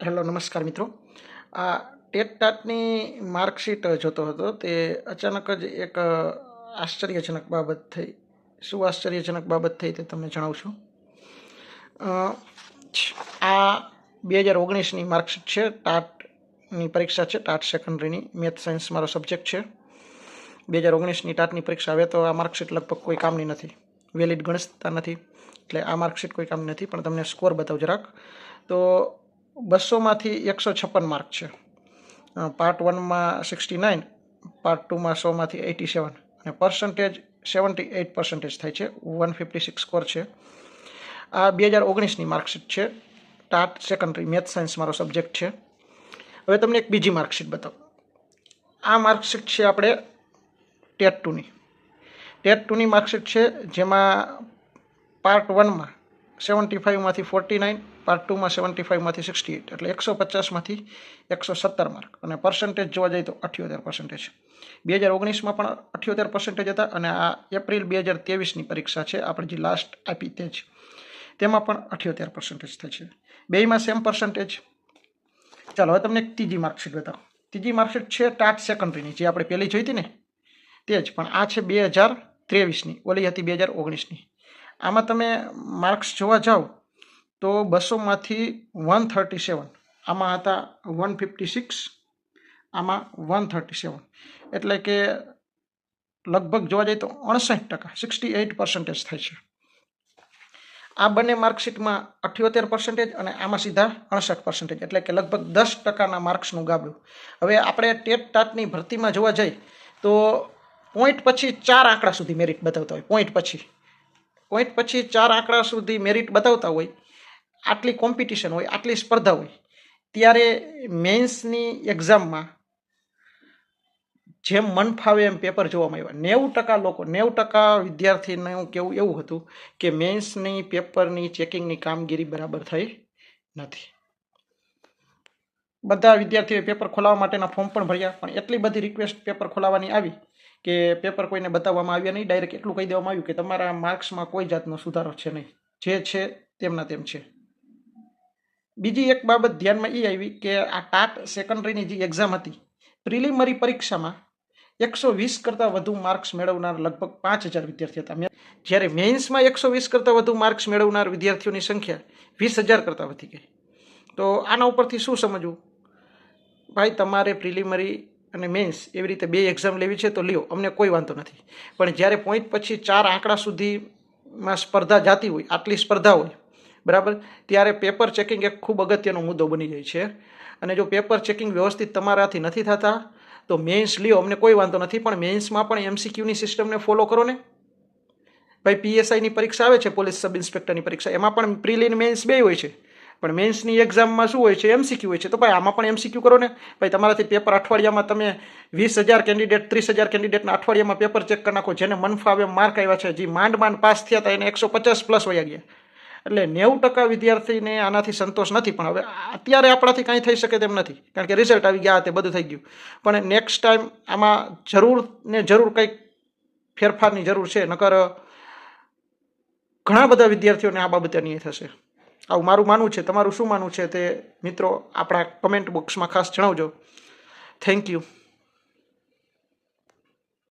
Hello નમસ્કાર મિત્રો। આ ટેટ ટાટની માર્કશીટ જોતો હતો તે અચાનક જ એક આશ્ચર્યજનક બાબત થઈ। શું આશ્ચર્યજનક બાબત થઈ તે તમને જણાવું છું। આ 2019ની માર્કશીટ છે। ટાટની પરીક્ષા છે, ટાટ સેકન્ડરીની, મેથ સાયન્સ મારો સબ્જેક્ટ છે। 2019ની ટાટની પરીક્ષા આવે તો આ માર્કશીટ લગભગ કોઈ કામની નથી, વેલિડ ગણતા નથી, એટલે આ માર્કશીટ કોઈ કામની નથી। પણ તમને સ્કોર બતાવું જરાક તો 200માંથી 156 માર્ક છે। પાર્ટ 1માં 69, પાર્ટ 2માં 100માંથી 87 અને પર્સન્ટેજ 78% થાય છે। 156 સ્કોર છે। આ 2019ની માર્કશીટ છે, ટાટ સેકન્ડરી, મેથ સાયન્સ મારો સબ્જેક્ટ છે। હવે તમને એક બીજી માર્કશીટ બતાવું। આ માર્કશીટ છે આપણે ટેટ 2ની। ટેટ 2ની માર્કશીટ છે, જેમાં પાર્ટ 1માં 75માંથી 49, પાર્ટ 2માં 75માંથી 68, એટલે 150માંથી 117 માર્ક અને પર્સન્ટેજ જોવા જઈએ તો 78%। 2019માં પણ 78% હતા અને આ એપ્રિલ 2023ની પરીક્ષા છે, આપણે જે લાસ્ટ આપી તે જ, તેમાં પણ 78% થાય છે। બેયમાં સેમ પર્સન્ટેજ। ચાલો હવે તમને એક ત્રીજી માર્કશીટ બતાવો। ત્રીજી માર્કશીટ છે ટાટ સેકન્ડરીની, જે આપણે પહેલી જોઈ હતી ને તે જ, પણ આ છે 2023ની, ઓલી હતી 2019ની। આમાં તમે માર્ક્સ જોવા જાઓ તો 200માંથી 137, આમાં હતા 156, આમાં 137, એટલે કે લગભગ જોવા જઈએ તો 68%, 68% થાય છે। આ બંને માર્કશીટમાં 78% અને આમાં સીધા 68%, એટલે કે લગભગ 10%ના માર્ક્સનું ગાબડું। હવે આપણે ટેટ ટાટની ભરતીમાં જોવા જઈએ તો પોઈન્ટ પછી 4 આંકડા સુધી મેરિટ બતાવતા હોય। પોઈન્ટ પછી 4 આંકડા સુધી મેરિટ બતાવતા હોય, આટલી કોમ્પિટિશન હોય, આટલી સ્પર્ધા હોય, ત્યારે મેન્સની એક્ઝામમાં જેમ મન ફાવે એમ પેપર જોવામાં આવ્યા। 90% લોકો, 90% વિદ્યાર્થીનું કહેવું એવું હતું કે મેન્સની પેપરની ચેકિંગની કામગીરી બરાબર થઈ નથી। બધા વિદ્યાર્થીઓએ પેપર ખોલાવવા માટેના ફોર્મ પણ ભર્યા, પણ એટલી બધી રિક્વેસ્ટ પેપર ખોલાવવાની આવી કે પેપર કોઈને બતાવવામાં આવ્યા નહીં। ડાયરેક્ટ એટલું કહી દેવામાં આવ્યું કે તમારા માર્ક્સમાં કોઈ જાતનો સુધારો છે નહીં, જે છે તેમના તેમ છે। બીજી એક બાબત ધ્યાનમાં એ આવી કે આ ટાટ સેકન્ડરીની જે એક્ઝામ હતી, પ્રિલિમરી પરીક્ષામાં 120 કરતાં વધુ માર્ક્સ મેળવનાર લગભગ 5000 વિદ્યાર્થી હતા, જ્યારે મેઇન્સમાં 120 કરતાં વધુ માર્ક્સ મેળવનાર વિદ્યાર્થીઓની સંખ્યા 20,000 કરતાં વધી ગઈ। તો આના ઉપરથી શું સમજવું? ભાઈ, તમારે પ્રિલિમરી અને મેન્સ એવી રીતે બે એક્ઝામ લેવી છે તો લ્યો, અમને કોઈ વાંધો નથી, પણ જ્યારે પોઈન્ટ પછી 4 આંકડા સુધીમાં સ્પર્ધા જાતી હોય, આટલી સ્પર્ધા હોય, બરાબર, ત્યારે પેપર ચેકિંગ એક ખૂબ અગત્યનો મુદ્દો બની જાય છે। અને જો પેપર ચેકિંગ વ્યવસ્થિત તમારાથી નથી થતા તો મેન્સ લ્યો, અમને કોઈ વાંધો નથી, પણ મેન્સમાં પણ MCQની સિસ્ટમને ફોલો કરો ને ભાઈ। PSIની પરીક્ષા આવે છે, પોલીસ સબ ઇન્સ્પેક્ટરની પરીક્ષા, એમાં પણ પ્રિલિમ મેન્સ બે હોય છે, પણ મેન્સની એક્ઝામમાં શું હોય છે? MCQ હોય છે। તો ભાઈ આમાં પણ MCQ કરો ને ભાઈ। તમારાથી પેપર અઠવાડિયામાં તમે 20,000 કેન્ડિડેટ, 30,000 કેન્ડિડેટના અઠવાડિયામાં પેપર ચેક કરી નાખો, જેને મન ફાવે માર્ક આવ્યા છે, જે માંડ પાસ થયા હતા એને 150+ વયા ગયા, એટલે 90% વિદ્યાર્થીને આનાથી સંતોષ નથી। પણ હવે અત્યારે આપણાથી કાંઈ થઈ શકે તેમ નથી, કારણ કે રિઝલ્ટ આવી ગયા, તે બધું થઈ ગયું, પણ નેક્સ્ટ ટાઈમ આમાં જરૂર કંઈક ફેરફારની જરૂર છે, નકર ઘણા બધા વિદ્યાર્થીઓને આ બાબતે અન્યાય થશે। આવું મારું માનવું છે। તમારું શું માનવું છે તે મિત્રો આપણા કમેન્ટ બોક્સમાં ખાસ જણાવજો। Thank you.